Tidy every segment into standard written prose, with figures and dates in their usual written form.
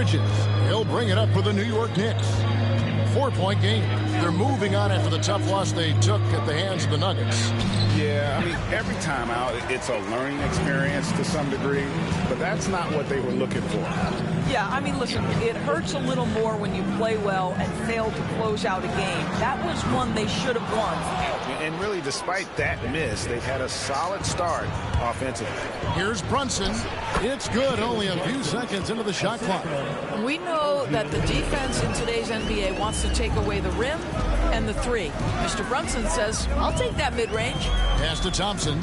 Bridges. He'll bring it up for the New York Knicks. 4-point game. They're moving on after the tough loss they took at the hands of the Nuggets. Yeah, I mean, every time out, it's a learning experience to some degree, but that's not what they were looking for. Yeah, I mean, listen, it hurts a little more when you play well and fail to close out a game. That was one they should have won. And really, despite that miss, they've had a solid start offensively. Here's Brunson. It's good, only a few seconds into the shot clock. We know that the defense in today's NBA wants to take away the rim and the three. Mr. Brunson says, I'll take that mid-range. Pass to Thompson.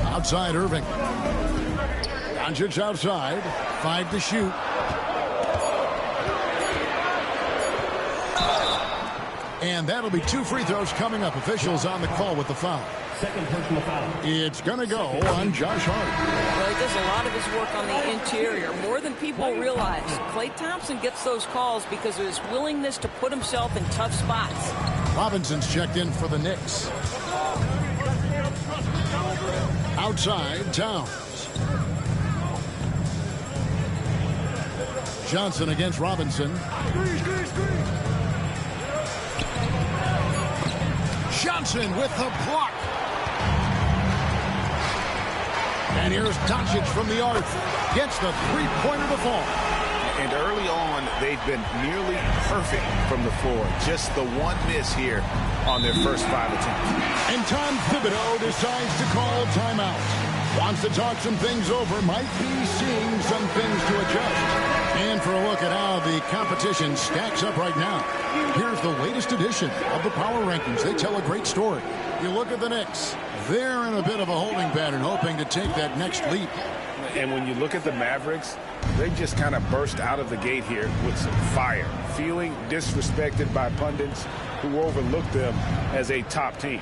Outside Irving. Doncic outside. 5 to shoot. And that'll be 2 free throws coming up. Officials on the call with the foul. Second personal foul. It's going to go on Josh Hart. Well, he does a lot of his work on the interior, more than people realize. Klay Thompson gets those calls because of his willingness to put himself in tough spots. Robinson's checked in for the Knicks. Outside, Towns. Johnson against Robinson. Johnson with the block. And here's Doncic from the arc. Gets the three-pointer to fall. And early on, they've been nearly perfect from the floor. Just the one miss here on their first 5 attempts. And Tom Thibodeau decides to call timeout. Wants to talk some things over. Might be seeing some things to adjust. And for a look at how the competition stacks up right now, here's the latest edition of the Power Rankings. They tell a great story. You look at the Knicks. They're in a bit of a holding pattern, hoping to take that next leap. And when you look at the Mavericks, they just kind of burst out of the gate here with some fire, feeling disrespected by pundits who overlooked them as a top team.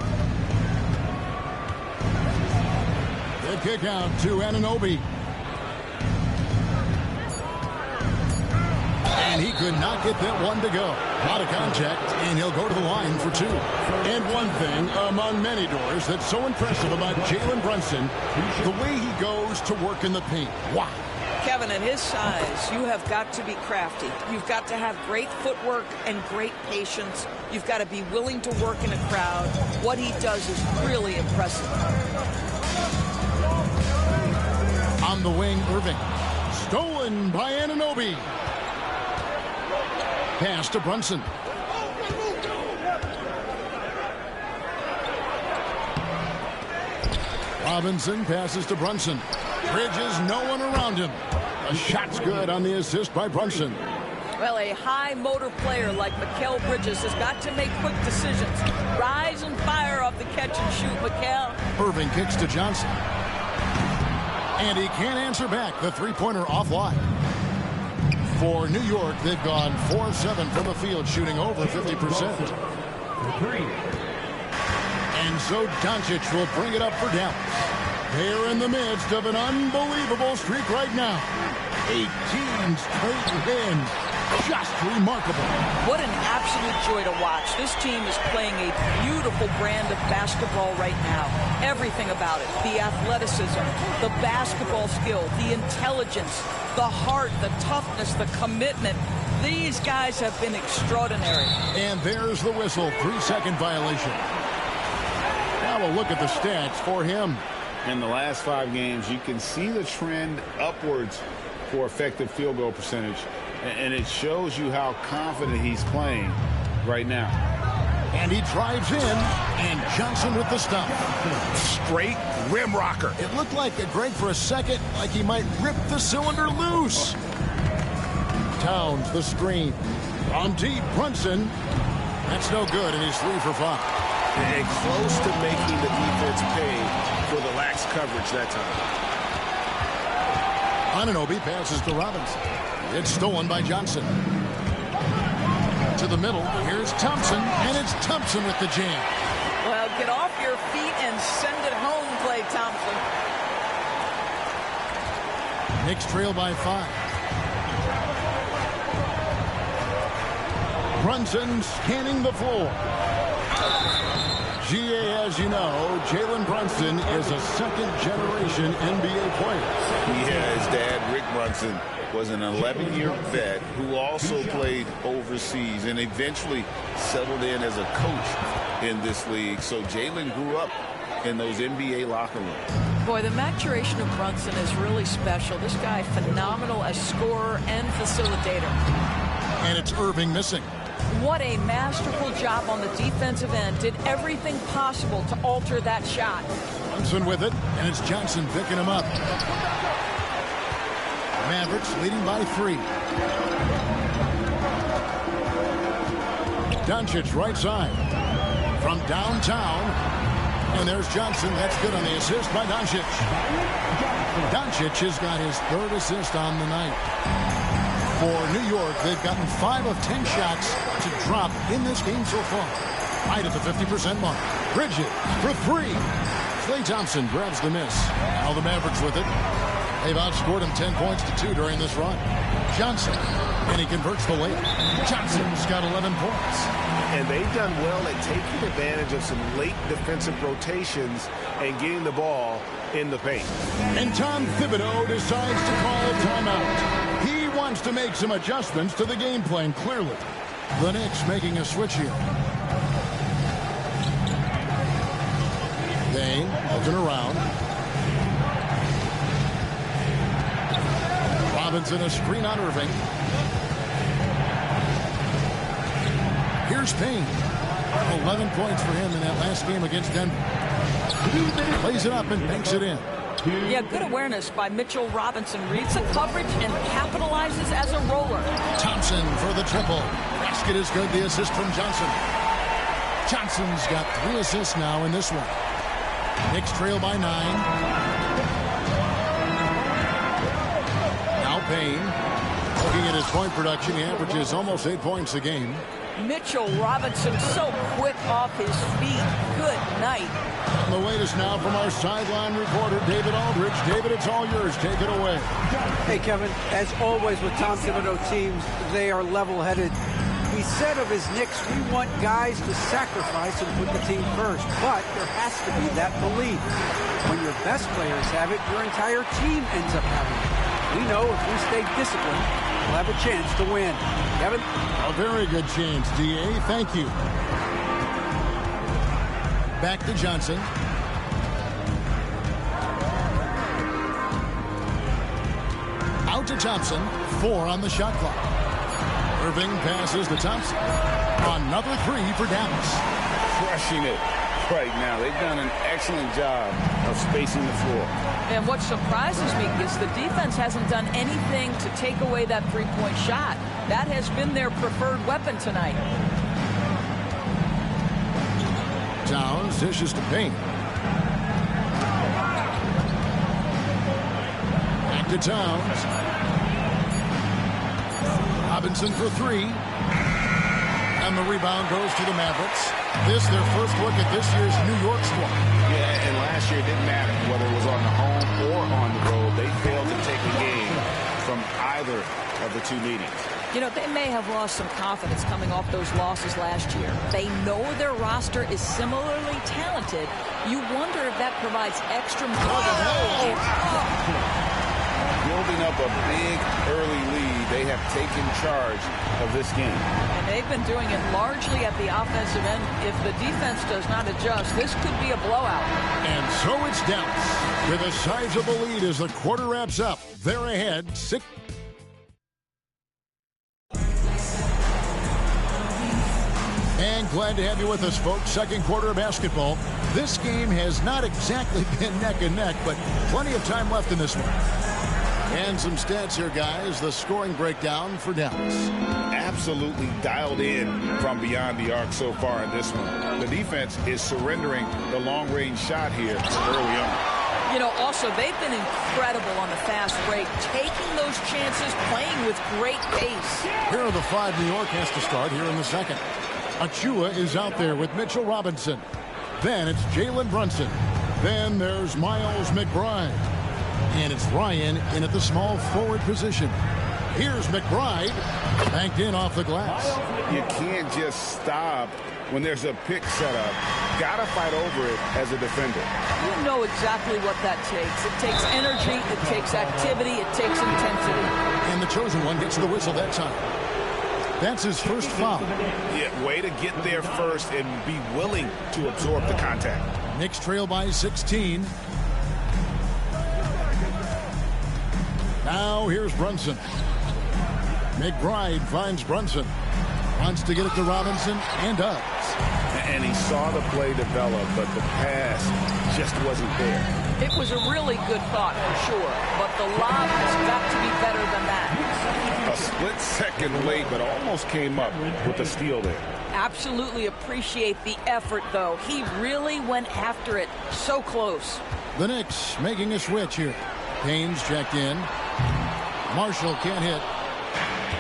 The kick out to Anunoby. And he could not get that one to go. Out of contact, and he'll go to the line for 2. And one thing among many doors that's so impressive about Jalen Brunson, the way he goes to work in the paint. Wow. Kevin, at his size, you have got to be crafty. You've got to have great footwork and great patience. You've got to be willing to work in a crowd. What he does is really impressive. On the wing, Irving. Stolen by Anunoby. Pass to Brunson. Robinson passes to Brunson. Bridges, no one around him. A shot's good on the assist by Brunson. Well, a high motor player like Mikal Bridges has got to make quick decisions. Rise and fire off the catch and shoot, Mikal. Irving kicks to Johnson. And he can't answer back. The three-pointer offline. For New York, they've gone 4-7 from the field, shooting over 50%. And so Doncic will bring it up for Dallas. They're in the midst of an unbelievable streak right now. 18 straight wins. Just remarkable. What an absolute joy to watch. This team is playing a beautiful brand of basketball right now. Everything about it. The athleticism, the basketball skill, the intelligence, the heart, the toughness, the commitment. These guys have been extraordinary. And there's the whistle. 3-second violation. Now we'll look at the stats for him. In the last 5 games, you can see the trend upwards for effective field goal percentage. And it shows you how confident he's playing right now. And he drives in, and Johnson with the stop. Straight rim rocker. It looked like, Greg, for a second, like he might rip the cylinder loose. Towns, the screen. On deep, Brunson. That's no good, and he's 3 for 5. And close to making the defense pay for the lax coverage that time. Anunoby passes to Robinson. It's stolen by Johnson. To the middle, here's Thompson, and it's Thompson with the jam. Well, get off your feet and send it home, Klay Thompson. Knicks trail by 5. Brunson scanning the floor. GA, as you know, Jalen Brunson is a second-generation NBA player. Yeah, his dad, Rick Brunson, was an 11-year vet who also played overseas and eventually settled in as a coach in this league. So Jalen grew up in those NBA locker rooms. Boy, the maturation of Brunson is really special. This guy, phenomenal as scorer and facilitator. And it's Irving missing. What a masterful job on the defensive end. Did everything possible to alter that shot. Brunson with it, and it's Johnson picking him up. Mavericks leading by 3. Doncic right side. From downtown. And there's Johnson. That's good on the assist by Doncic. Doncic has got his 3rd assist on the night. For New York, they've gotten 5 of 10 shots to drop in this game so far. Right at the 50% mark. Bridges for 3. Klay Thompson grabs the miss. Now the Mavericks with it. They've outscored him 10 points to 2 during this run. Johnson, and he converts the layup. Johnson's got 11 points. And they've done well at taking advantage of some late defensive rotations and getting the ball in the paint. And Tom Thibodeau decides to call a timeout. He wants to make some adjustments to the game plan, clearly. The Knicks making a switch here. They looking around. Robinson a screen on Irving. Here's Payne. 11 points for him in that last game against Denver. Plays it up and banks it in. Yeah, good awareness by Mitchell Robinson. Reads the coverage and capitalizes as a roller. Thompson for the triple. Basket is good. The assist from Johnson. Johnson's got 3 assists now in this one. Knicks trail by 9. Now Payne. Looking at his point production, he averages almost 8 points a game. Mitchell Robinson so quick off his feet. Good night. On the latest now from our sideline reporter, David Aldridge. David, it's all yours. Take it away. Hey, Kevin, as always with Tom Thibodeau teams, they are level-headed. He said of his Knicks, we want guys to sacrifice and put the team first. But there has to be that belief. When your best players have it, your entire team ends up having it. We know if we stay disciplined, we'll have a chance to win. Kevin? A very good chance, D.A. Thank you. Back to Johnson. Out to Thompson. 4 on the shot clock. Irving passes to Thompson. Another 3 for Dallas. Crushing it right now. They've done an excellent job of spacing the floor. And what surprises me is the defense hasn't done anything to take away that 3-point shot. That has been their preferred weapon tonight. Towns dishes to Payne. Back to Towns. Robinson for 3. And the rebound goes to the Mavericks. This their first look at this year's New York squad. Yeah, and last year it didn't matter whether it was on the home or on the road. They failed to take the game from either of the 2 meetings. You know, they may have lost some confidence coming off those losses last year. They know their roster is similarly talented. You wonder if that provides extra motivation. Building up a big early lead, they have taken charge of this game. And they've been doing it largely at the offensive end. If the defense does not adjust, this could be a blowout. And so it's Dallas with a sizable lead as the quarter wraps up. They're ahead 6. And glad to have you with us, folks. Second quarter of basketball. This game has not exactly been neck and neck, but plenty of time left in this one. And some stats here, guys. The scoring breakdown for Dallas. Absolutely dialed in from beyond the arc so far in this one. The defense is surrendering the long-range shot here early on. You know, also, they've been incredible on the fast break, taking those chances, playing with great pace. Here are the 5 New York has to start here in the second. Achua is out there with Mitchell Robinson. Then it's Jalen Brunson. Then there's Miles McBride. And it's Ryan in at the small forward position. Here's McBride. Banked in off the glass. You can't just stop when there's a pick set up. Got to fight over it as a defender. You know exactly what that takes. It takes energy, it takes activity, it takes intensity. And the chosen one gets the whistle that time. That's his first foul. Yeah, way to get there first and be willing to absorb the contact. Knicks trail by 16. Now here's Brunson. McBride finds Brunson. Wants to get it to Robinson and does. And he saw the play develop, but the pass just wasn't there. It was a really good thought for sure, but the lob has got to be better than that. A split second late, but almost came up with a steal there. Absolutely appreciate the effort, though. He really went after it. So close. The Knicks making a switch here. Haynes checked in. Marshall can't hit.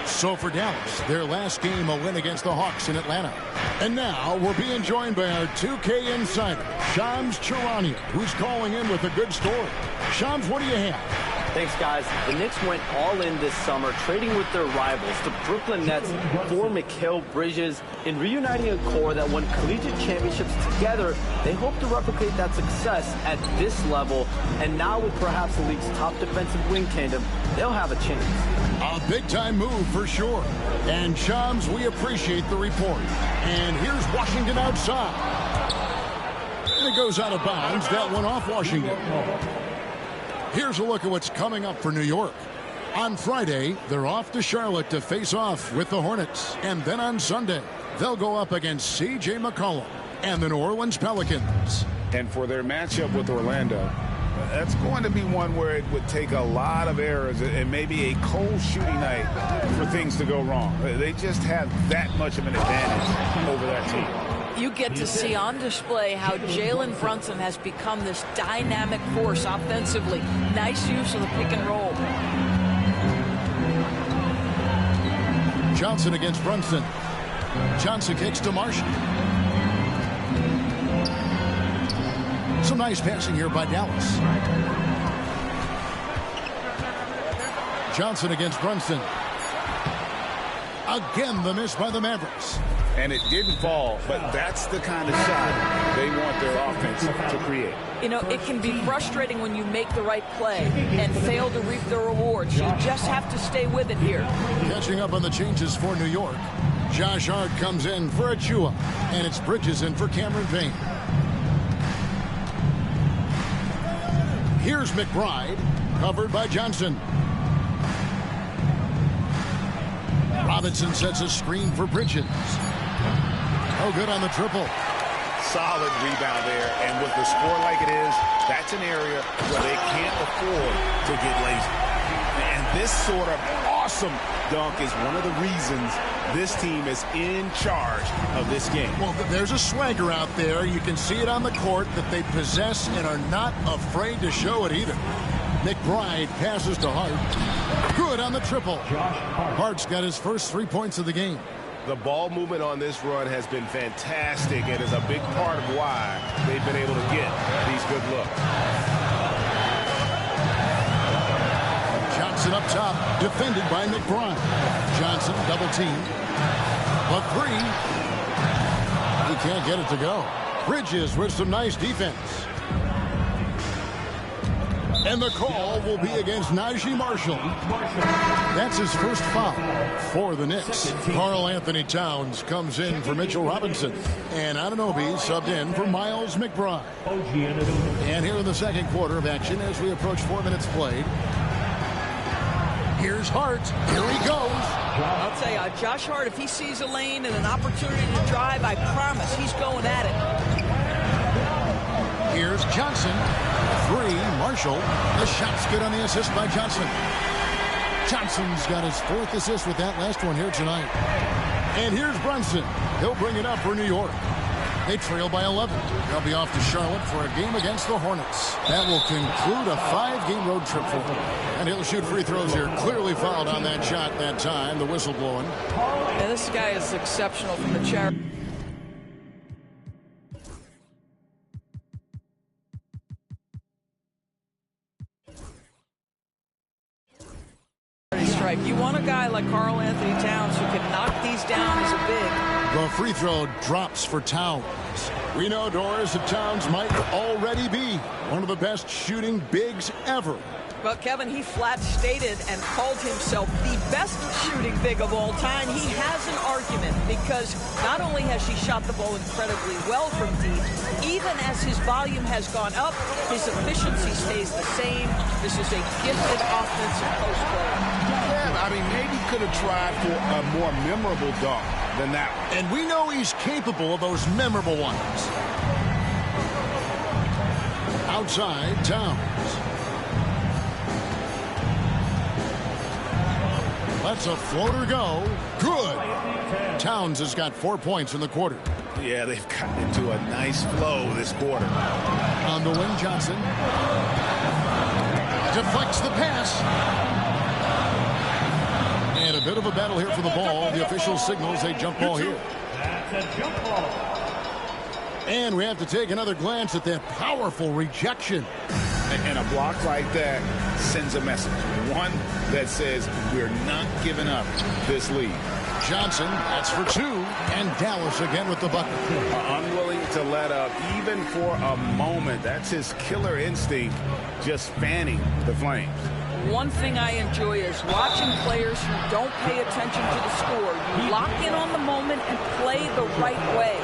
So for Dallas, their last game a win against the Hawks in Atlanta. And now we're being joined by our 2K insider, Shams Charania, who's calling in with a good story. Shams, what do you have? Thanks, guys. The Knicks went all in this summer, trading with their rivals, the Brooklyn Nets, for Mikal Bridges. In reuniting a core that won collegiate championships together, they hope to replicate that success at this level. And now with perhaps the league's top defensive wing tandem, they'll have a chance. A big-time move for sure. And Shams, we appreciate the report. And here's Washington outside. And it goes out of bounds. That one off Washington. Here's a look at what's coming up for New York. On Friday, they're off to Charlotte to face off with the Hornets. And then on Sunday, they'll go up against C.J. McCollum and the New Orleans Pelicans. And for their matchup with Orlando, that's going to be one where it would take a lot of errors and maybe a cold shooting night for things to go wrong. They just have that much of an advantage over that team. You get to see on display how Jalen Brunson has become this dynamic force offensively. Nice use of the pick and roll. Johnson against Brunson. Johnson kicks to Marshall. Some nice passing here by Dallas. Johnson against Brunson. Again, the miss by the Mavericks. And it didn't fall, but that's the kind of shot they want their offense to create. You know, it can be frustrating when you make the right play and fail to reap the rewards. You just have to stay with it here. Catching up on the changes for New York. Josh Hart comes in for Achua, and it's Bridges in for Cameron Payne. Here's McBride, covered by Johnson. Robinson sets a screen for Bridges. Oh, good on the triple. Solid rebound there, and with the score like it is, that's an area where they can't afford to get lazy. And this sort of awesome dunk is one of the reasons this team is in charge of this game. Well, there's a swagger out there. You can see it on the court that they possess and are not afraid to show it either. McBride passes to Hart. Good on the triple. Hart's got his first 3 points of the game. The ball movement on this run has been fantastic and is a big part of why they've been able to get these good looks. Johnson up top, defended by McBride. Johnson double teamed. A three. He can't get it to go. Bridges with some nice defense. And the call will be against Najee Marshall. That's his first foul for the Knicks. Karl Anthony Towns comes in for Mitchell Robinson. And Anunoby subbed in for Miles McBride. And here in the second quarter of action as we approach 4 minutes played. Here's Hart. Here he goes. I'll tell you, Josh Hart, if he sees a lane and an opportunity to drive, I promise he's going at it. Here's Johnson. Three, Marshall. The shot's good on the assist by Johnson. Johnson's got his fourth assist with that last one here tonight. And here's Brunson. He'll bring it up for New York. They trail by 11. They'll be off to Charlotte for a game against the Hornets. That will conclude a 5-game road trip for them. And he'll shoot free throws here. Clearly fouled on that shot that time. The whistle blowing. Yeah, this guy is exceptional from the charity stripe. Right. You want a guy like Karl Anthony Towns who can knock these down as a big. The free throw drops for Towns. We know, Doris, that Towns might already be one of the best shooting bigs ever. Well, Kevin, he flat stated and called himself the best shooting big of all time. He has an argument because not only has he shot the ball incredibly well from deep, even as his volume has gone up, his efficiency stays the same. This is a gifted offensive post player. Yeah, I mean, maybe could have tried for a more memorable dunk than that one. And we know he's capable of those memorable ones. Outside, Towns. Lets a floater go. Good. Towns has got 4 points in the quarter. Yeah, they've gotten into a nice flow this quarter. On the wing, Johnson deflects the pass. And a bit of a battle here for the ball. The official signals a jump ball here. That's a jump ball. And we have to take another glance at that powerful rejection. And a block like that sends a message. One that says we're not giving up this lead. Johnson, that's for two. And Dallas again with the bucket. Unwilling to let up even for a moment. That's his killer instinct, just fanning the flames. One thing I enjoy is watching players who don't pay attention to the score. You lock in on the moment and play the right way.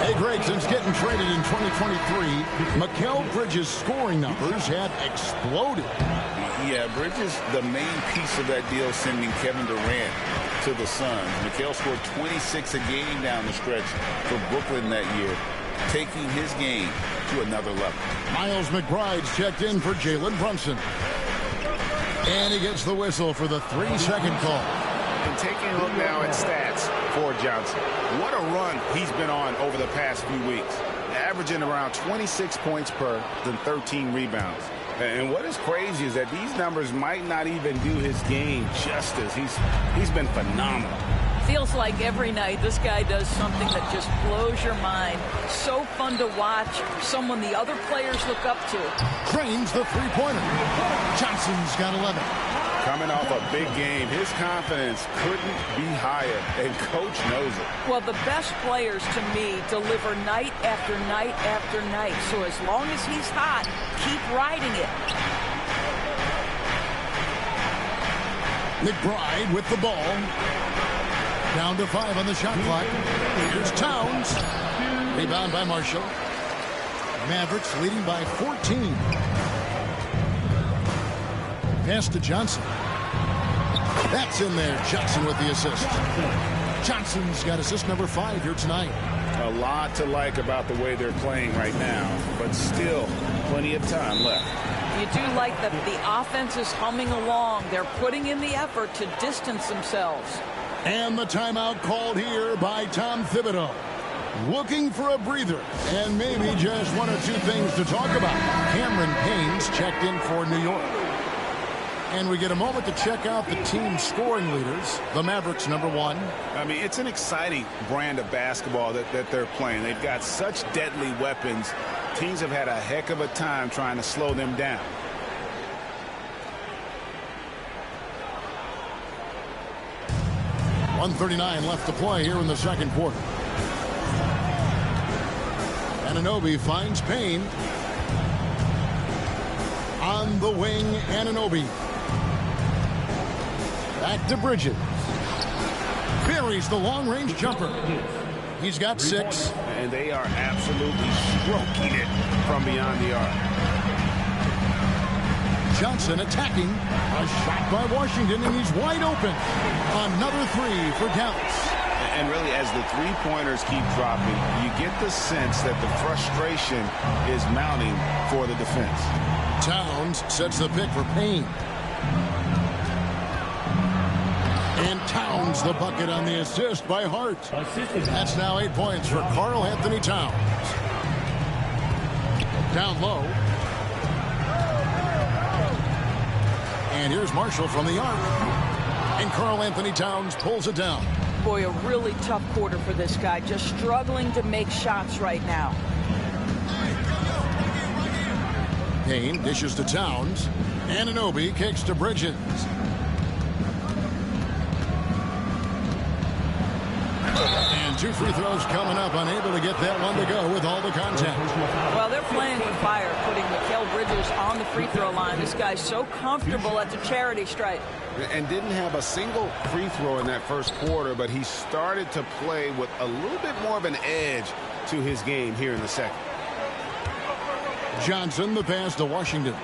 Hey, Greg, since getting traded in 2023, Mikal Bridges' scoring numbers have exploded. Yeah, Bridges, the main piece of that deal, sending Kevin Durant to the Suns. Mikal scored 26 a game down the stretch for Brooklyn that year, taking his game to another level. Miles McBride's checked in for Jalen Brunson. And he gets the whistle for the 3-second call. And taking a look now at stats for Johnson. What a run he's been on over the past few weeks. Averaging around 26 points per than 13 rebounds. And what is crazy is that these numbers might not even do his game justice. He's been phenomenal. Feels like every night this guy does something that just blows your mind. So fun to watch. Someone the other players look up to. Trains the three-pointer. Johnson's got 11. Coming off a big game, his confidence couldn't be higher, and coach knows it. Well, the best players, to me, deliver night after night after night. So as long as he's hot, keep riding it. McBride with the ball. Down to 5 on the shot clock. Here's Towns. Rebound by Marshall. Mavericks leading by 14. Pass to Johnson. That's in there. Johnson with the assist. Johnson's got assist number 5 here tonight. A lot to like about the way they're playing right now, but still plenty of time left. You do like that the offense is humming along. They're putting in the effort to distance themselves. And the timeout called here by Tom Thibodeau. Looking for a breather and maybe just one or two things to talk about. Cameron Payne's checked in for New York. And we get a moment to check out the team scoring leaders. The Mavericks, number 1. I mean, it's an exciting brand of basketball that they're playing. They've got such deadly weapons. Teams have had a heck of a time trying to slow them down. .139 left to play here in the second quarter. Anunoby finds Payne. On the wing, Anunoby. Back to Bridges. Buries the long-range jumper. He's got 6. And they are absolutely stroking it from beyond the arc. Johnson attacking. A shot by Washington, and he's wide open. Another 3 for Dallas. And really, as the three-pointers keep dropping, you get the sense that the frustration is mounting for the defense. Towns sets the pick for Payne. And Towns the bucket on the assist by Hart. That's now 8 points for Karl Anthony Towns. Down low. And here's Marshall from the arc. And Karl Anthony Towns pulls it down. Boy, a really tough quarter for this guy. Just struggling to make shots right now. Payne dishes to Towns. Anunoby kicks to Bridges. And 2 free throws coming up, unable to get that one to go with all the contact. Well, they're playing with fire, putting Mikal Bridges on the free throw line. This guy's so comfortable at the charity stripe. And didn't have a single free throw in that first quarter, but he started to play with a little bit more of an edge to his game here in the second. Johnson, the pass to Washington.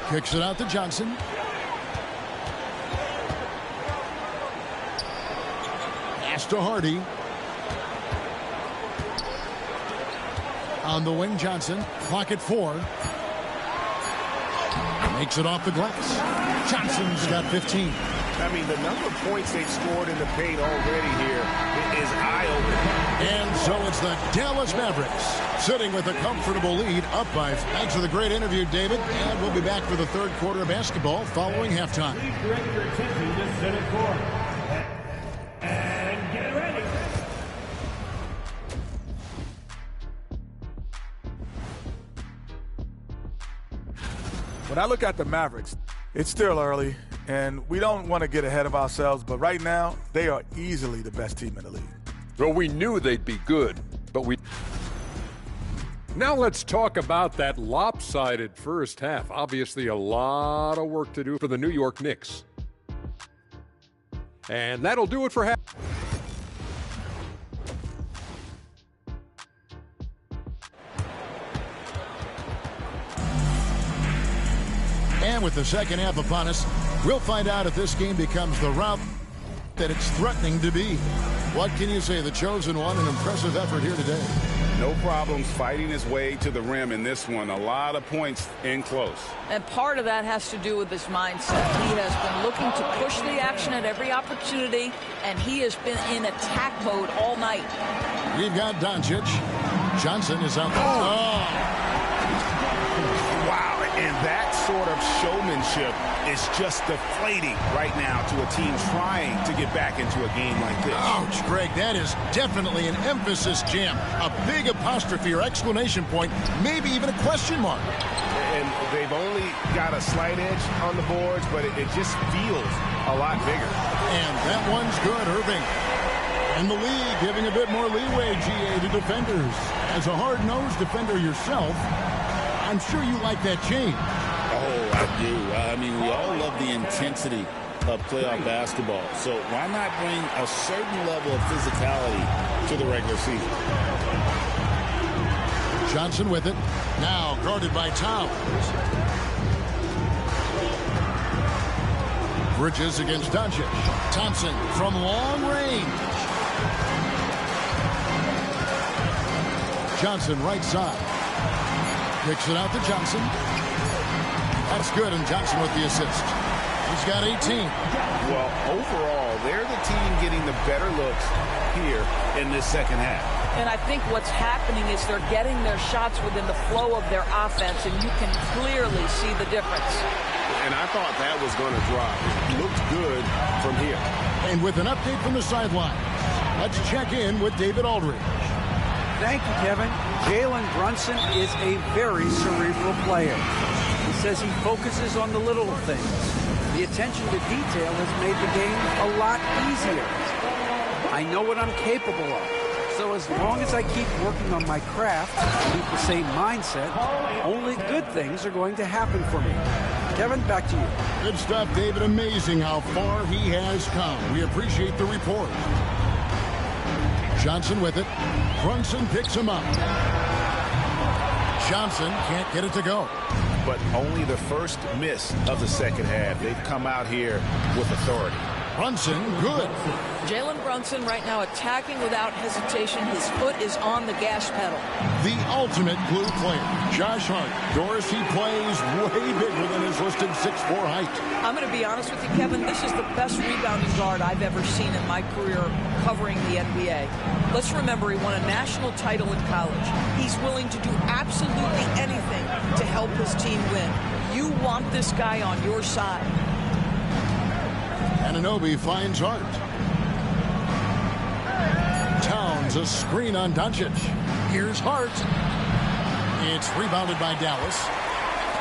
Kicks it out to Johnson. Pass to Hardy. On the wing, Johnson. Clock at 4. Makes it off the glass. Johnson's got 15. I mean, the number of points they've scored in the paint already here is eye-opening. And so it's the Dallas Mavericks sitting with a comfortable lead, up by 5. Thanks for the great interview, David. And we'll be back for the third quarter of basketball following halftime. Please direct your attention to center court. And get ready. When I look at the Mavericks, it's still early, and we don't want to get ahead of ourselves, but right now, they are easily the best team in the league. Well, we knew they'd be good, but we... Now let's talk about that lopsided first half. Obviously, a lot of work to do for the New York Knicks. And that'll do it for half. And with the second half upon us, we'll find out if this game becomes the rout that it's threatening to be. What can you say? The chosen one, an impressive effort here today. No problems fighting his way to the rim in this one. A lot of points in close. And part of that has to do with his mindset. He has been looking to push the action at every opportunity, and he has been in attack mode all night. We've got Doncic. Johnson is out there. Oh. Wow, and that sort of showmanship is just deflating right now to a team trying to get back into a game like this. Ouch, Greg, that is definitely an emphasis jam. A big apostrophe or exclamation point, maybe even a question mark. And they've only got a slight edge on the boards, but it just feels a lot bigger. And that one's good, Irving. And the league giving a bit more leeway, GA, to defenders. As a hard-nosed defender yourself, I'm sure you like that change. Oh, I do. I mean, we all love the intensity of playoff basketball. So why not bring a certain level of physicality to the regular season? Johnson with it. Now guarded by Towns. Bridges against Doncic. Thompson from long range. Johnson right side. Kicks it out to Johnson. That's good, and Johnson with the assist. He's got 18. Well, overall, they're the team getting the better looks here in this second half. And I think what's happening is they're getting their shots within the flow of their offense, and you can clearly see the difference. And I thought that was going to drop. It looked good from here. And with an update from the sideline, let's check in with David Aldridge. Thank you, Kevin. Jalen Brunson is a very cerebral player. He says he focuses on the little things. The attention to detail has made the game a lot easier. I know what I'm capable of. So as long as I keep working on my craft, keep the same mindset, only good things are going to happen for me. Kevin, back to you. Good stuff, David. Amazing how far he has come. We appreciate the report. Johnson with it. Brunson picks him up. Johnson can't get it to go. But only the first miss of the second half. They've come out here with authority. Brunson, good. Jalen Brunson right now attacking without hesitation. His foot is on the gas pedal. The ultimate glue player, Josh Hart. Doris, he plays way bigger than his listed 6'4" height. I'm going to be honest with you, Kevin. This is the best rebounding guard I've ever seen in my career covering the NBA. Let's remember, he won a national title in college. He's willing to do absolutely anything to help his team win. You want this guy on your side. Anunoby finds Hart. Towns, a screen on Doncic. Here's Hart. It's rebounded by Dallas.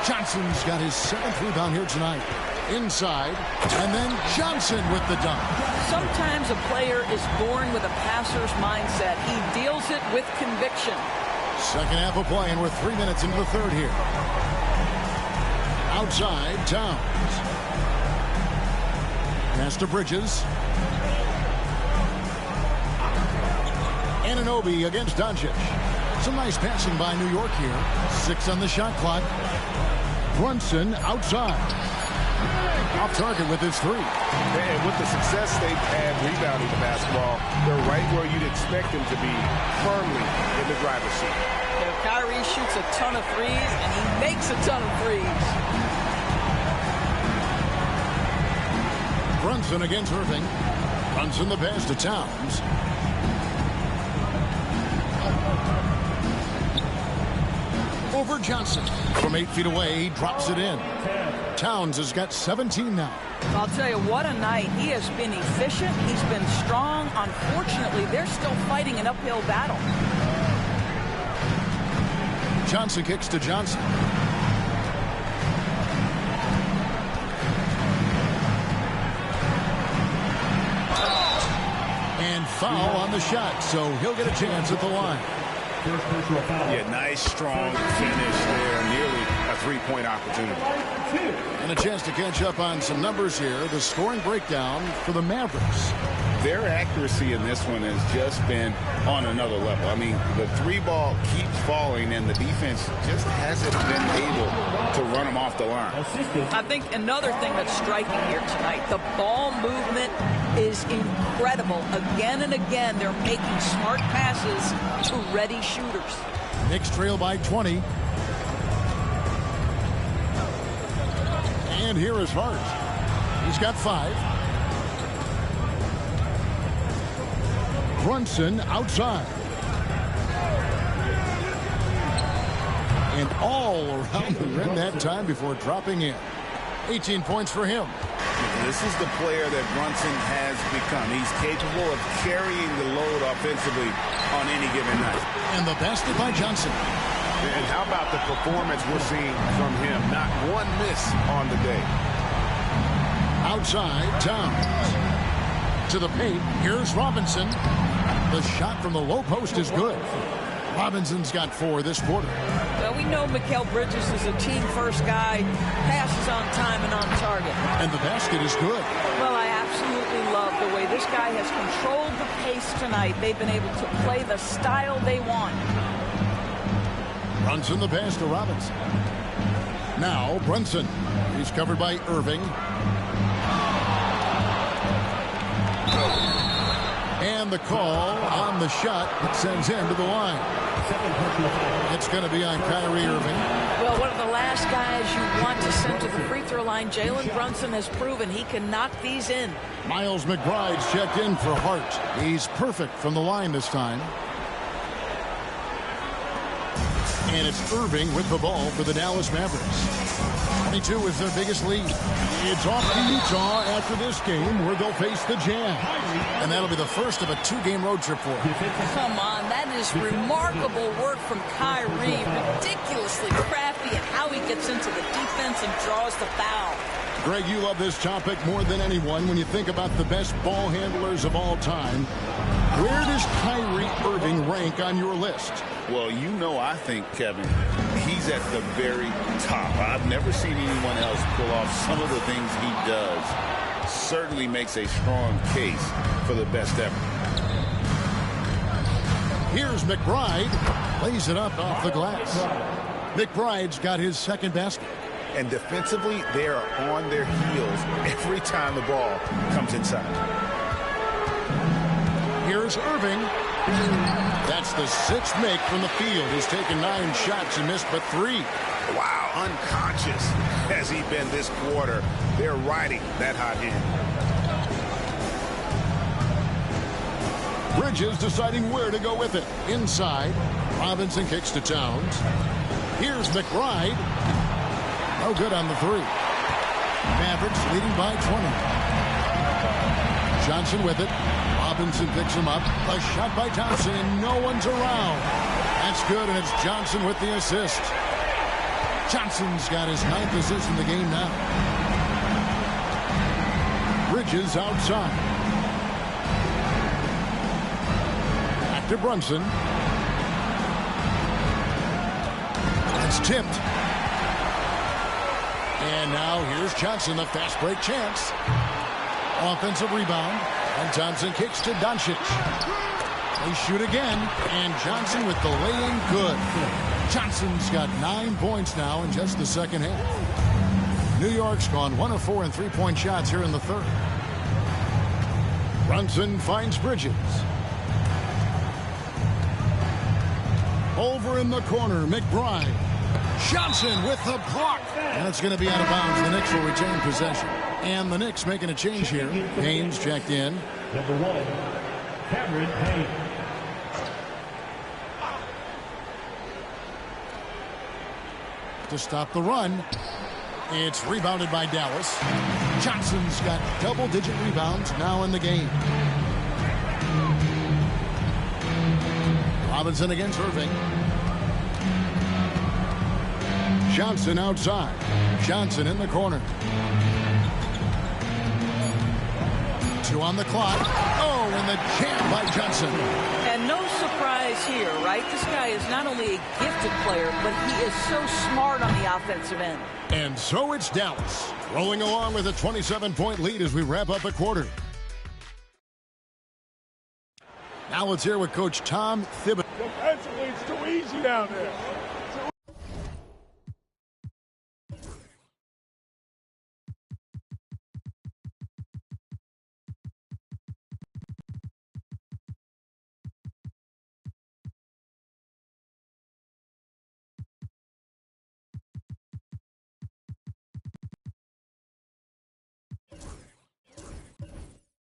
Johnson's got his 7th rebound here tonight. Inside, and then Johnson with the dunk. Sometimes a player is born with a passer's mindset. He deals it with conviction. Second half of play, and we're 3 minutes into the third here. Outside, Towns. Pass to Bridges. Anunoby against Doncic. Some nice passing by New York here. 6 on the shot clock. Brunson outside. Off target with his 3. And with the success they've had rebounding the basketball, they're right where you'd expect them to be, firmly in the driver's seat. Kyrie shoots a ton of threes, and he makes a ton of threes. Brunson against Irving. Brunson the pass to Towns. Over Johnson. From 8 feet away, he drops it in. Towns has got 17 now. I'll tell you, what a night. He has been efficient. He's been strong. Unfortunately, they're still fighting an uphill battle. Johnson kicks to Johnson. And foul on the shot, so he'll get a chance at the line. Yeah, nice, strong finish there. Nearly a three-point opportunity. And a chance to catch up on some numbers here. The scoring breakdown for the Mavericks. Their accuracy in this one has just been on another level. I mean, the 3-ball keeps falling, and the defense just hasn't been able to run them off the line. I think another thing that's striking here tonight, the ball movement is incredible. Again and again, they're making smart passes to ready shooters. Knicks trail by 20. And here is Hart. He's got 5. Brunson outside. And all around the rim that time before dropping in. 18 points for him. This is the player that Brunson has become. He's capable of carrying the load offensively on any given night. And the basket by Johnson. And how about the performance we're seeing from him? Not one miss on the day. Outside, Towns. To the paint, here's Robinson. The shot from the low post is good. Robinson's got 4 this quarter. Well, we know Mikal Bridges is a team-first guy, passes on time and on target. And the basket is good. Well, I absolutely love the way this guy has controlled the pace tonight. They've been able to play the style they want. Brunson the pass to Robinson. Now Brunson. He's covered by Irving. And the call on the shot that sends him to the line. It's going to be on Kyrie Irving. Well, one of the last guys you want to send to the free throw line, Jalen Brunson has proven he can knock these in. Miles McBride's checked in for Hart. He's perfect from the line this time. And it's Irving with the ball for the Dallas Mavericks. 22 is their biggest lead. It's off to Utah after this game where they'll face the Jazz. And that'll be the first of a 2-game road trip for them. Come on, that is remarkable work from Kyrie. Ridiculously crafty at how he gets into the defense and draws the foul. Greg, you love this topic more than anyone when you think about the best ball handlers of all time. Where does Kyrie Irving rank on your list? Well, you know, I think, Kevin, he's at the very top. I've never seen anyone else pull off some of the things he does. Certainly makes a strong case for the best ever. Here's McBride. Lays it up off the glass. McBride's got his second basket. And defensively, they are on their heels every time the ball comes inside. Here's Irving. That's the 6th make from the field. He's taken 9 shots and missed but 3. Wow, unconscious has he been this quarter. They're riding that hot hand. Bridges deciding where to go with it. Inside, Robinson kicks to Towns. Here's McBride. No good on the 3. Mavericks leading by 20. Johnson with it. Robinson picks him up. A shot by Thompson, and no one's around. That's good, and it's Johnson with the assist. Johnson's got his 9th assist in the game now. Bridges outside. Back to Brunson. It's tipped. And now here's Johnson, the fast break chance. Offensive rebound. And Johnson kicks to Doncic. They shoot again. And Johnson with the lay-in good. Johnson's got 9 points now in just the second half. New York's gone 1 of 4 in three-point shots here in the third. Brunson finds Bridges. Over in the corner, McBride. Johnson with the block. And it's going to be out of bounds. The Knicks will retain possession. And the Knicks making a change here. Haynes checked in. Number 1, Cameron Payne. To stop the run. It's rebounded by Dallas. Johnson's got double-digit rebounds now in the game. Robinson against Irving. Johnson outside. Johnson in the corner. 2 on the clock. Oh, and the jam by Johnson. And no surprise here, right? This guy is not only a gifted player, but he is so smart on the offensive end. And so it's Dallas, rolling along with a 27-point lead as we wrap up a quarter. Now let's hear what Coach Tom Thibodeau. Defensively, it's too easy down there.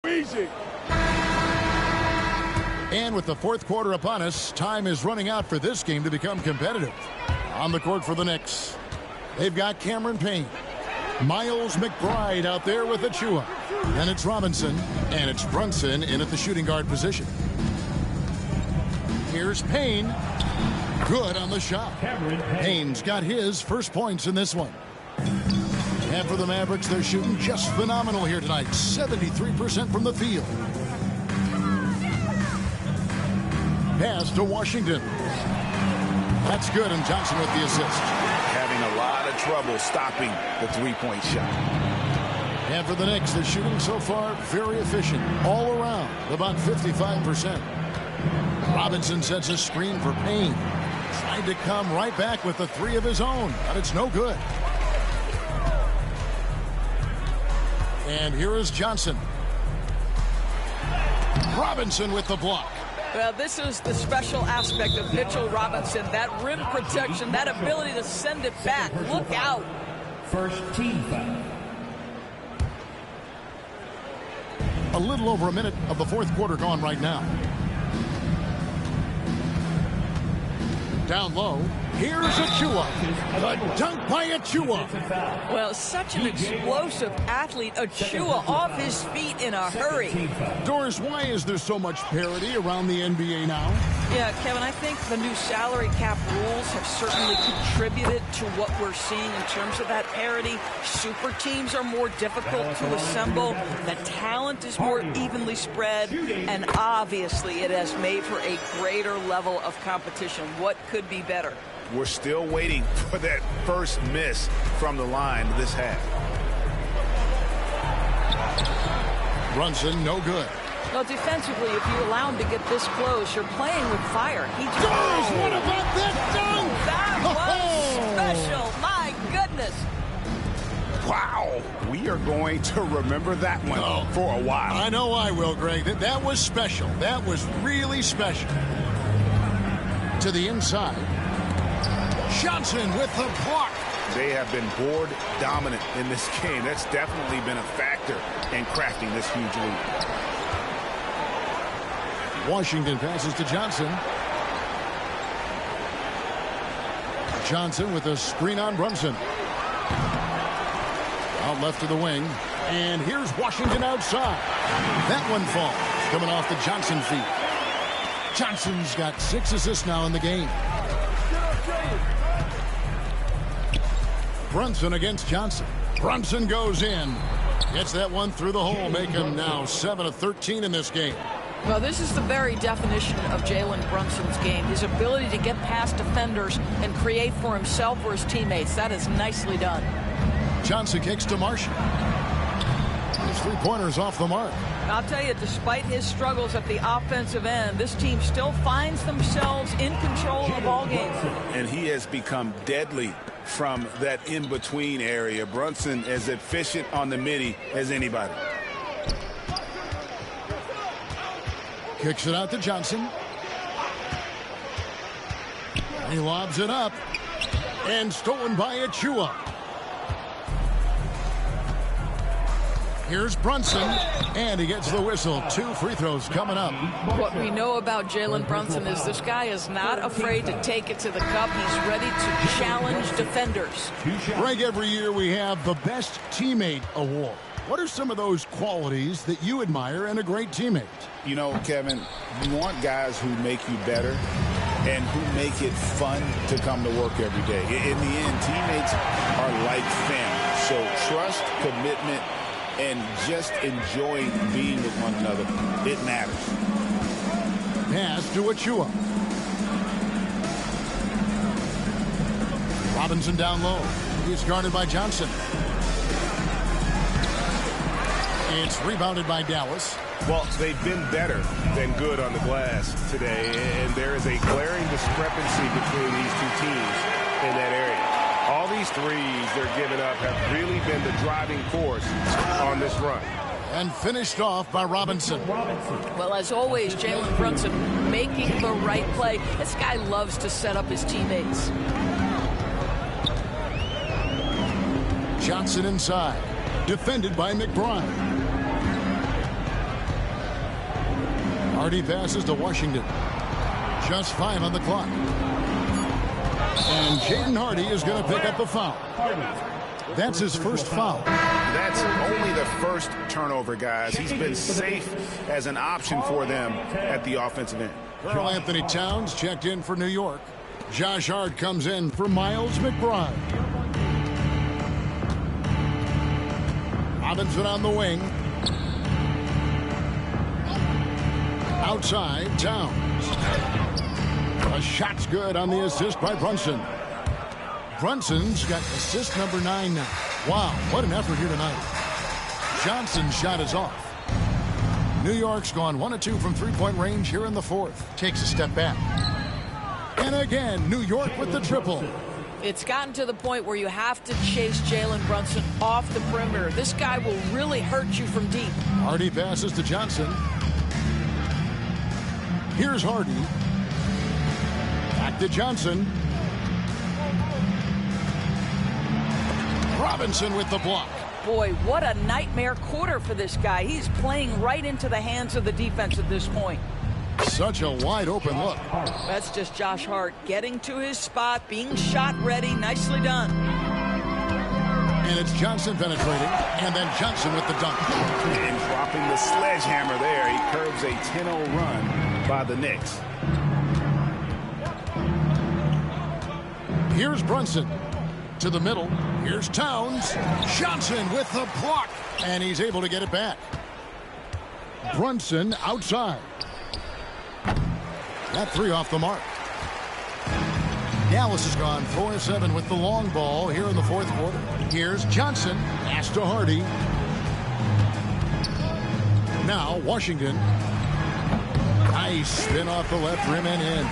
Easy. And with the fourth quarter upon us, time is running out for this game to become competitive. On the court for the Knicks, they've got Cameron Payne. Miles McBride out there with Achua. And it's Robinson, and it's Brunson in at the shooting guard position. Here's Payne. Good on the shot. Payne's got his first points in this one. And for the Mavericks, they're shooting just phenomenal here tonight. 73% from the field. Pass to Washington. That's good, and Johnson with the assist. Having a lot of trouble stopping the three-point shot. And for the Knicks, they're shooting so far very efficient. All around, about 55%. Robinson sets a screen for Payne. Tried to come right back with the three of his own, but it's no good. And here is Johnson. Robinson with the block. Well, this is the special aspect of Mitchell Robinson. That rim protection, that ability to send it back. Look out. First team foul. A little over a minute of the fourth quarter gone right now. Down low. Here's Achua. The dunk by Achua. Well, such an explosive athlete. Achua off his feet in a hurry. Doris, why is there so much parity around the NBA now? Yeah, Kevin, I think the new salary cap rules have certainly contributed to what we're seeing in terms of that parity. Super teams are more difficult to assemble. The talent is more evenly spread. And obviously, it has made for a greater level of competition. What could be better? We're still waiting for that first miss from the line this half. Brunson, no good. Well, defensively, if you allow him to get this close, you're playing with fire. He just... Doris, what about this dunk? That was special. My goodness. Wow. We are going to remember that one for a while. I know I will, Greg. That was special. That was really special. To the inside. Johnson with the block. They have been board dominant in this game. That's definitely been a factor in crafting this huge lead. Washington passes to Johnson. Johnson with a screen on Brunson. Out left to the wing. And here's Washington outside. That one falls. Coming off the Johnson feet. Johnson's got 6 assists now in the game. Brunson against Johnson. Brunson goes in. Gets that one through the hole, make him now 7 of 13 in this game. Well, this is the very definition of Jalen Brunson's game. His ability to get past defenders and create for himself or his teammates. That is nicely done. Johnson kicks to Marshall. His three-pointers off the mark. I'll tell you, despite his struggles at the offensive end, this team still finds themselves in control of the ball game. And he has become deadly from that in-between area. Brunson is efficient on the midi as anybody. Kicks it out to Johnson. He lobs it up. And stolen by Achua. Here's Brunson, and he gets the whistle. 2 free throws coming up. What we know about Jalen Brunson is this guy is not afraid to take it to the cup. He's ready to challenge defenders. Greg, every year we have the Best Teammate Award. What are some of those qualities that you admire in a great teammate? You know, Kevin, you want guys who make you better and who make it fun to come to work every day. In the end, teammates are like family. So trust, commitment, and just enjoying being with one another. It matters. Pass to Achua. Robinson down low. He's guarded by Johnson. It's rebounded by Dallas. Well, they've been better than good on the glass today, and there is a glaring discrepancy between these two teams in that area. All these threes they're giving up have really been the driving force on this run. And finished off by Robinson. Well, as always, Jalen Brunson making the right play. This guy loves to set up his teammates. Johnson inside. Defended by McBride. Hardy passes to Washington. Just 5 on the clock. And Jaden Hardy is going to pick up the foul. That's his first foul. That's only the first turnover, guys. He's been safe as an option for them at the offensive end. Karl Anthony Towns checked in for New York. Josh Hart comes in for Miles McBride. Robinson on the wing. Outside, Towns. A shot's good on the assist by Brunson. Brunson's got assist number 9 now. Wow, what an effort here tonight. Johnson's shot is off. New York's gone 1 of 2 from three-point range here in the fourth. Takes a step back. And again, New York with the triple. It's gotten to the point where you have to chase Jalen Brunson off the perimeter. This guy will really hurt you from deep. Hardy passes to Johnson. Here's Hardy. Back to Johnson. Robinson with the block. Boy, what a nightmare quarter for this guy. He's playing right into the hands of the defense at this point. Such a wide open look. That's just Josh Hart getting to his spot, being shot ready. Nicely done. And it's Johnson penetrating, and then Johnson with the dunk. And dropping the sledgehammer there. He curves a 10-0 run by the Knicks. Here's Brunson to the middle. Here's Towns. Johnson with the block, and he's able to get it back. Brunson outside. That 3 off the mark. Dallas has gone 4-7 with the long ball here in the fourth quarter. Here's Johnson. Pass to Hardy. Now Washington. Nice spin off the left rim and in.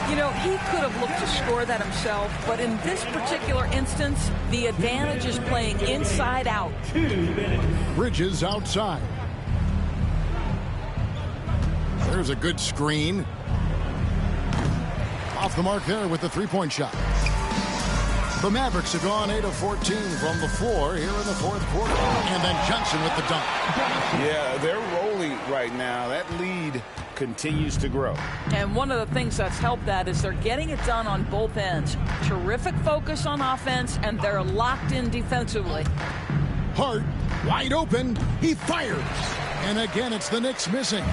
You know, he could have looked to score that himself, but in this particular instance, the advantage is playing inside out. Bridges outside. There's a good screen. Off the mark there with the three-point shot. The Mavericks have gone 8 of 14 from the floor here in the fourth quarter. And then Johnson with the dunk. Yeah, they're rolling right now. That lead continues to grow. And one of the things that's helped that is they're getting it done on both ends. Terrific focus on offense, and they're locked in defensively. Hart, wide open. He fires. And again, it's the Knicks missing.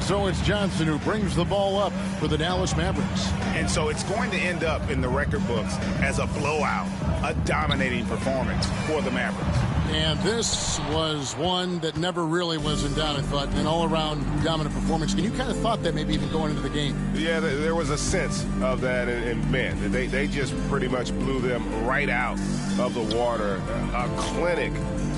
So it's Johnson who brings the ball up for the Dallas Mavericks. And so it's going to end up in the record books as a blowout, a dominating performance for the Mavericks. And this was one that never really was in doubt, I thought, an all-around dominant performance. And you kind of thought that maybe even going into the game. Yeah, there was a sense of that, and man, they just pretty much blew them right out of the water. A clinic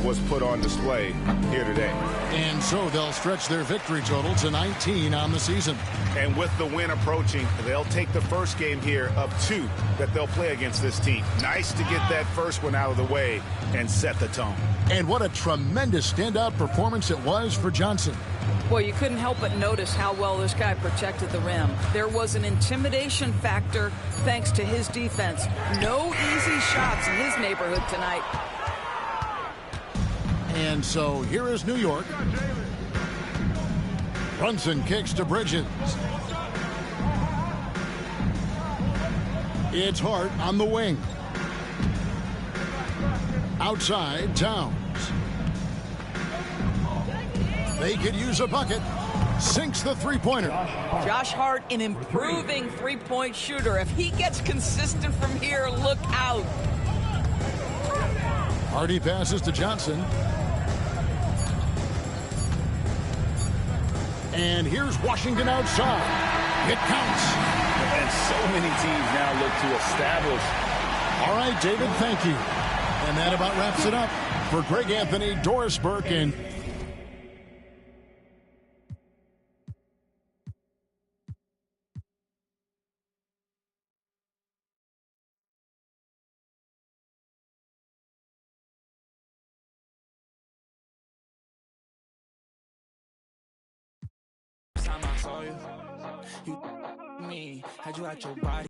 was put on display here today. And so they'll stretch their victory total to 19 on the season. And with the win approaching, they'll take the first game here of 2 that they'll play against this team. Nice to get that first one out of the way and set the tone. And what a tremendous standout performance it was for Johnson. Well, you couldn't help but notice how well this guy protected the rim. There was an intimidation factor thanks to his defense. No easy shots in his neighborhood tonight. And so here is New York. Brunson kicks to Bridges. It's Hart on the wing. Outside, Towns. They could use a bucket. Sinks the three-pointer. Josh Hart, an improving three-point shooter. If he gets consistent from here, look out. Hardy passes to Johnson. And here's Washington outside. It counts. And so many teams now look to establish. All right, David, thank you. And that about wraps it up. For Greg Anthony, Doris Burke, and I saw you, me, had you at your body.